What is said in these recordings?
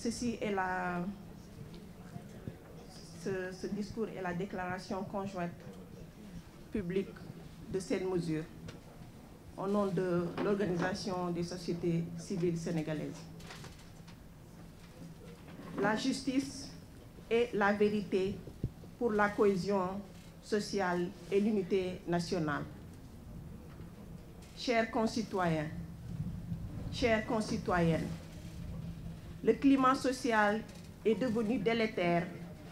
Ce discours est la déclaration conjointe publique de cette mesure au nom de l'Organisation des sociétés civiles sénégalaises. La justice et la vérité pour la cohésion sociale et l'unité nationale. Chers concitoyens, chères concitoyennes, le climat social est devenu délétère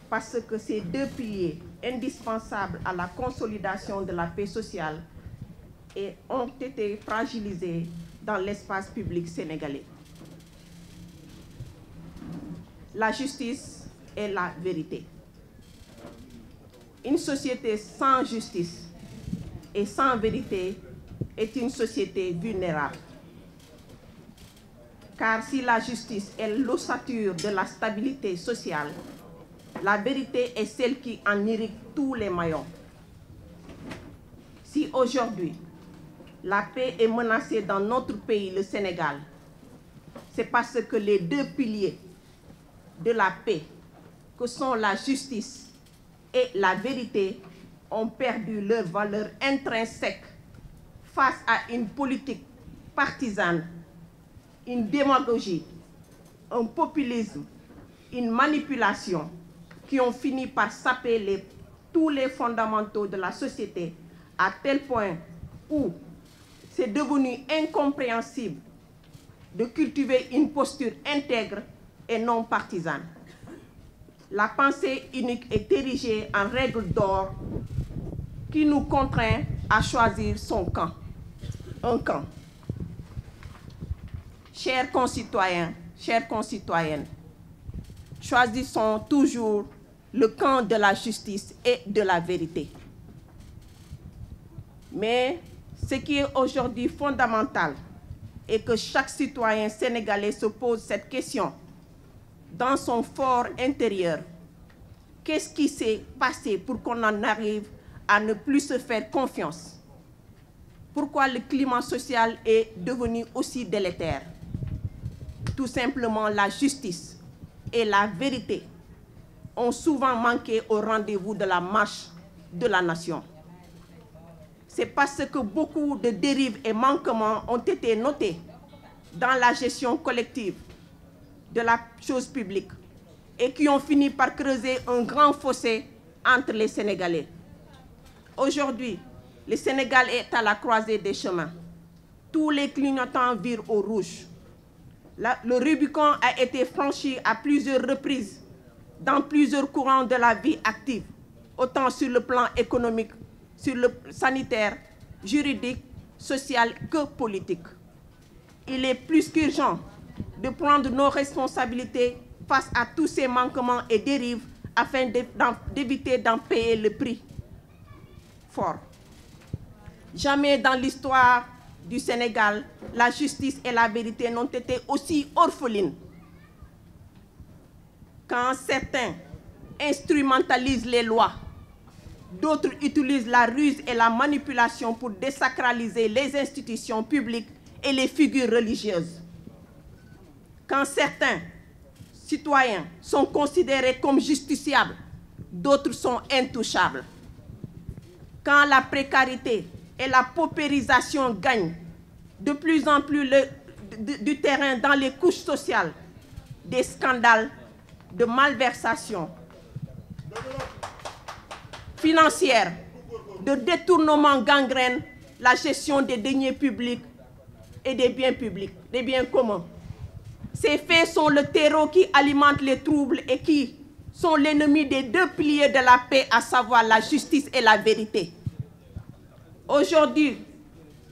parce que ces deux piliers indispensables à la consolidation de la paix sociale ont été fragilisés dans l'espace public sénégalais. La justice et la vérité. Une société sans justice et sans vérité est une société vulnérable. Car si la justice est l'ossature de la stabilité sociale, la vérité est celle qui en irrigue tous les maillons. Si aujourd'hui, la paix est menacée dans notre pays, le Sénégal, c'est parce que les deux piliers de la paix, que sont la justice et la vérité, ont perdu leur valeur intrinsèque face à une politique partisane, une démagogie, un populisme, une manipulation qui ont fini par saper tous les fondamentaux de la société à tel point où c'est devenu incompréhensible de cultiver une posture intègre et non partisane. La pensée unique est érigée en règle d'or qui nous contraint à choisir son camp, un camp. Chers concitoyens, chères concitoyennes, choisissons toujours le camp de la justice et de la vérité. Mais ce qui est aujourd'hui fondamental est que chaque citoyen sénégalais se pose cette question dans son fort intérieur. Qu'est-ce qui s'est passé pour qu'on en arrive à ne plus se faire confiance? Pourquoi le climat social est devenu aussi délétère? Tout simplement, la justice et la vérité ont souvent manqué au rendez-vous de la marche de la nation. C'est parce que beaucoup de dérives et manquements ont été notés dans la gestion collective de la chose publique et qui ont fini par creuser un grand fossé entre les Sénégalais. Aujourd'hui, le Sénégal est à la croisée des chemins. Tous les clignotants virent au rouge. Le Rubicon a été franchi à plusieurs reprises dans plusieurs courants de la vie active, autant sur le plan économique, sur le sanitaire, juridique, social que politique. Il est plus qu'urgent de prendre nos responsabilités face à tous ces manquements et dérives afin d'éviter d'en payer le prix fort. Jamais dans l'histoire du Sénégal, la justice et la vérité n'ont été aussi orphelines. Quand certains instrumentalisent les lois, d'autres utilisent la ruse et la manipulation pour désacraliser les institutions publiques et les figures religieuses. Quand certains citoyens sont considérés comme justiciables, d'autres sont intouchables. Quand la précarité et la paupérisation gagnent de plus en plus du terrain dans les couches sociales, des scandales de malversation financière, de détournement gangrène la gestion des deniers publics et des biens publics, des biens communs. Ces faits sont le terreau qui alimente les troubles et qui sont l'ennemi des deux piliers de la paix, à savoir la justice et la vérité. Aujourd'hui,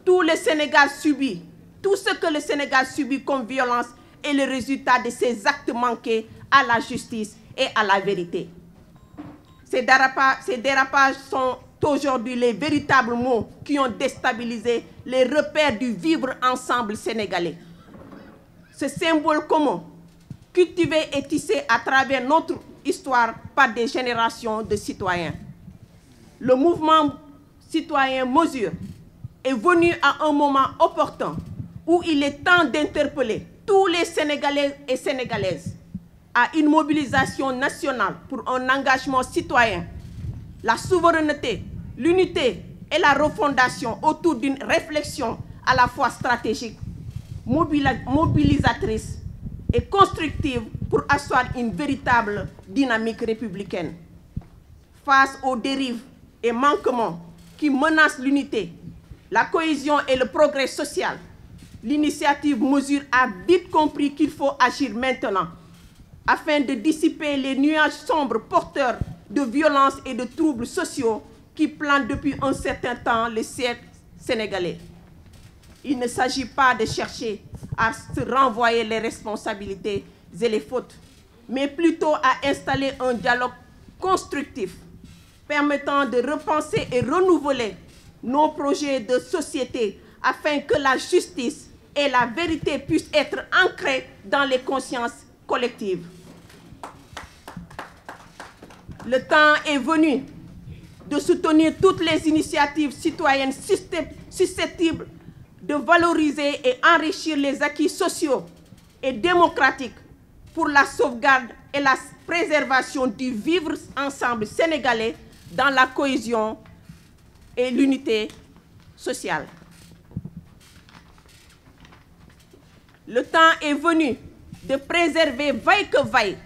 tout ce que le Sénégal subit comme violence est le résultat de ces actes manqués à la justice et à la vérité. Ces dérapages sont aujourd'hui les véritables maux qui ont déstabilisé les repères du vivre ensemble sénégalais. Ce symbole commun, cultivé et tissé à travers notre histoire par des générations de citoyens. Le mouvement citoyen Mesure est venu à un moment opportun où il est temps d'interpeller tous les Sénégalais et Sénégalaises à une mobilisation nationale pour un engagement citoyen, la souveraineté, l'unité et la refondation autour d'une réflexion à la fois stratégique, mobilisatrice et constructive pour asseoir une véritable dynamique républicaine. Face aux dérives et manquements qui menacent l'unité, la cohésion et le progrès social, l'initiative Mesure a vite compris qu'il faut agir maintenant afin de dissiper les nuages sombres porteurs de violences et de troubles sociaux qui planent depuis un certain temps le siècle sénégalais. Il ne s'agit pas de chercher à se renvoyer les responsabilités et les fautes, mais plutôt à installer un dialogue constructif permettant de repenser et renouveler nos projets de société afin que la justice et la vérité puissent être ancrées dans les consciences collectives. Le temps est venu de soutenir toutes les initiatives citoyennes susceptibles de valoriser et enrichir les acquis sociaux et démocratiques pour la sauvegarde et la préservation du vivre ensemble sénégalais dans la cohésion et l'unité sociale. Le temps est venu de préserver vaille que vaille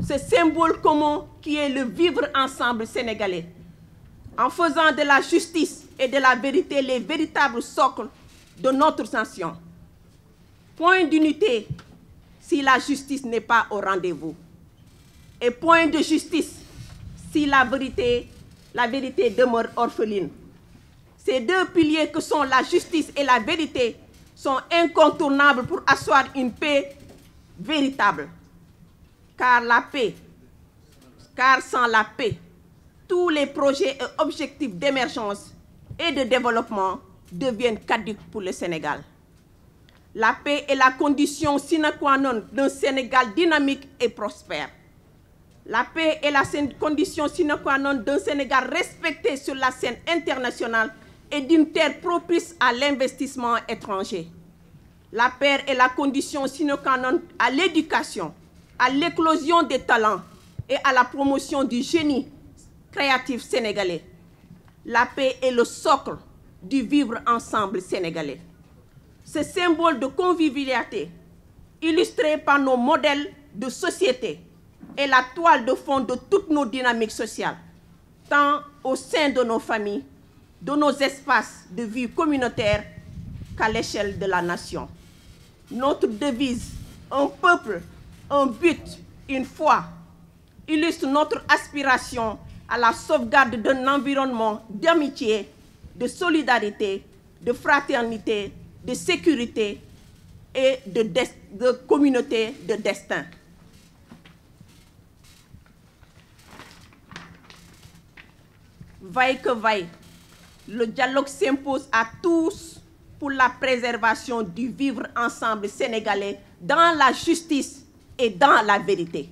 ce symbole commun qui est le vivre ensemble sénégalais, en faisant de la justice et de la vérité les véritables socles de notre nation. Point d'unité si la justice n'est pas au rendez-vous, et point de justice si la vérité demeure orpheline. Ces deux piliers que sont la justice et la vérité sont incontournables pour asseoir une paix véritable. Car sans la paix, tous les projets et objectifs d'émergence et de développement deviennent caducs pour le Sénégal. La paix est la condition sine qua non d'un Sénégal dynamique et prospère. La paix est la condition sine qua non d'un Sénégal respecté sur la scène internationale et d'une terre propice à l'investissement étranger. La paix est la condition sine qua non à l'éducation, à l'éclosion des talents et à la promotion du génie créatif sénégalais. La paix est le socle du vivre ensemble sénégalais. Ce symbole de convivialité, illustré par nos modèles de société, est la toile de fond de toutes nos dynamiques sociales, tant au sein de nos familles, de nos espaces de vie communautaire qu'à l'échelle de la nation. Notre devise, un peuple, un but, une foi, illustre notre aspiration à la sauvegarde d'un environnement d'amitié, de solidarité, de fraternité, de sécurité et de communauté de destin. Vaille que vaille, le dialogue s'impose à tous pour la préservation du vivre ensemble sénégalais dans la justice et dans la vérité.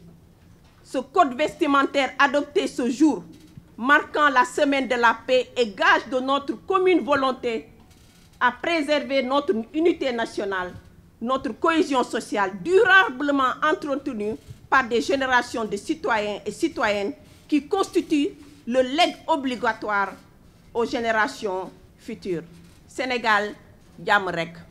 Ce code vestimentaire adopté ce jour, marquant la semaine de la paix, est gage de notre commune volonté à préserver notre unité nationale, notre cohésion sociale durablement entretenue par des générations de citoyens et citoyennes qui constituent le legs obligatoire aux générations futures. Sénégal, jàmm rekk.